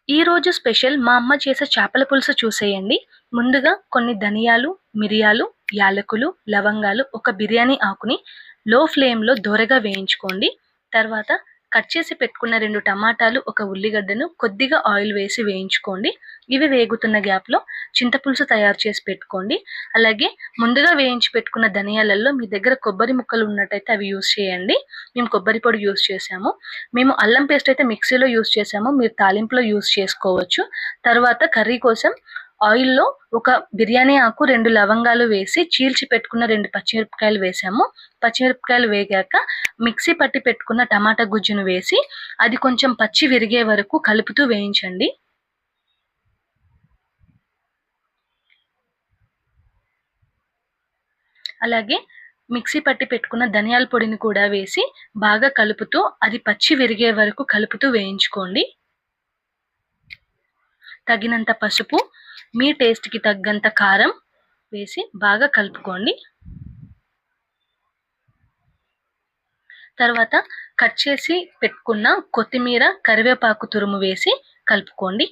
ఈరోజు స్పెషల్ మా అమ్మ చేసే చేపల పులుసు చూసేయండి. ముందుగా కొన్ని ధనియాలు, మిరియాలు, యాలకులు, లవంగాలు, ఒక బిర్యానీ ఆకుని లో ఫ్లేమ్లో దోరగా వేయించుకోండి. తర్వాత కట్ చేసి పెట్టుకున్న 2 టమాటాలు, ఒక ఉల్లిగడ్డను కొద్దిగా ఆయిల్ వేసి వేయించుకోండి. ఇవి వేగుతున్న గ్యాప్లో చింతపులుసు తయారు చేసి పెట్టుకోండి. అలాగే ముందుగా వేయించి పెట్టుకున్న ధనియాలలో మీ దగ్గర కొబ్బరి ముక్కలు ఉన్నట్టయితే అవి యూస్ చేయండి. మేము కొబ్బరి పొడి యూస్ చేసాము. మేము అల్లం పేస్ట్ అయితే మిక్సీలో యూస్ చేసాము. మీరు తాలింపులో యూస్ చేసుకోవచ్చు. తర్వాత కర్రీ కోసం ఆయిల్‌లో ఒక బిర్యానీ ఆకు, 2 లవంగాలు వేసి చీల్చి పెట్టుకున్న 2 పచ్చిమిరపకాయలు వేసాము. పచ్చిమిరపకాయలు వేగాక మిక్సీ పట్టి పెట్టుకున్న టమాటా గుజ్జును వేసి అది కొంచెం పచ్చి విరిగే వరకు కలుపుతూ వేయించండి. అలాగే మిక్సీ పట్టి పెట్టుకున్న ధనియాల పొడిని కూడా వేసి బాగా కలుపుతూ అది పచ్చి విరిగే వరకు కలుపుతూ వేయించుకోండి. తగినంత పసుపు, మీ టేస్ట్‌కి తగ్గంత కారం వేసి బాగా కలుపుకోండి. తర్వాత కట్ చేసి పెట్టుకున్న కొత్తిమీర, కరివేపాకు తురుము వేసి కలుపుకోండి.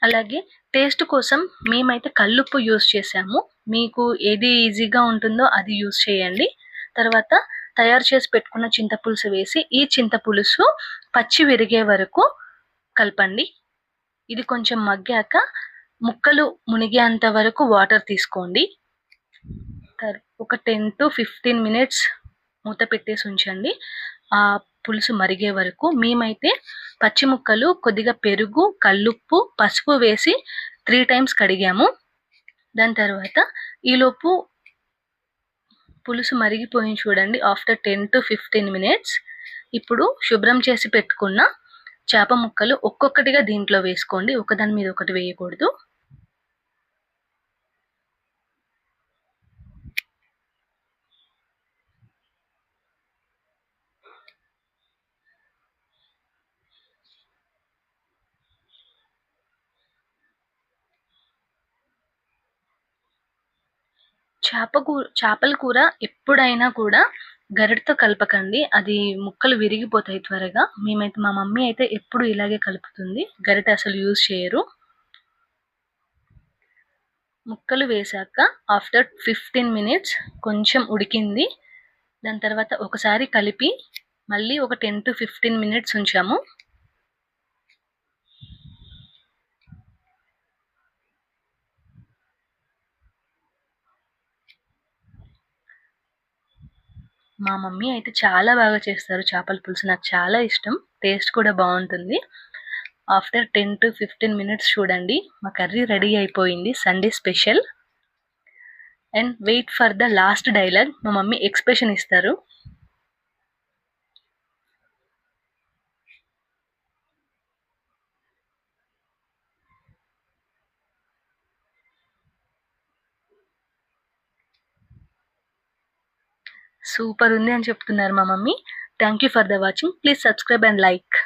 అలాగే టేస్ట్ కోసం మేమైతే కల్లుప్పు యూస్ చేసాము. మీకు ఏది ఈజీగా ఉంటుందో అది యూస్ చేయండి. తర్వాత తయారు చేసి పెట్టుకున్న చింతపులుసు వేసి ఈ చింతపులుసు పచ్చి విరిగే వరకు కలపండి. ఇది కొంచెం మగ్గాక ముక్కలు మునిగేంత వరకు వాటర్ తీసుకోండి. ఒక 10-15 మినిట్స్ మూత పెట్టేసి ఉంచండి. ఆ పులుసు మరిగే వరకు. మేమైతే పచ్చి ముక్కలు, కొద్దిగా పెరుగు, కల్లుప్పు, పసుపు వేసి 3 టైమ్స్ కడిగాము. దాని తర్వాత ఈలోపు పులుసు మరిగిపోయింది చూడండి. ఆఫ్టర్ 10-15 మినిట్స్ ఇప్పుడు శుభ్రం చేసి పెట్టుకున్న చేప ముక్కలు ఒక్కొక్కటిగా దీంట్లో వేసుకోండి. ఒకదాని మీద ఒకటి వేయకూడదు. చేపల కూర ఎప్పుడైనా కూడా గరిటతో కలపకండి. అది ముక్కలు విరిగిపోతాయి త్వరగా. మా మమ్మీ అయితే ఎప్పుడు ఇలాగే కలుపుతుంది. గరిట అసలు యూజ్ చేయరు. ముక్కలు వేశాక ఆఫ్టర్ 15 మినిట్స్ కొంచెం ఉడికింది. దాని తర్వాత ఒకసారి కలిపి మళ్ళీ ఒక 10-15 మినిట్స్ ఉంచాము. మా మమ్మీ అయితే చాలా బాగా చేస్తారు చేపల పులుసు. నాకు చాలా ఇష్టం. టేస్ట్ కూడా బాగుంటుంది. ఆఫ్టర్ 10-15 మినిట్స్ చూడండి, మా కర్రీ రెడీ అయిపోయింది. Sunday special. And wait for the last dialogue. మా మమ్మీ ఎక్స్ప్రెషన్ ఇస్తారు. సూపర్ ఉంది అని చెప్తున్నారు మా mummy. Thank you for the watching. Please subscribe and like.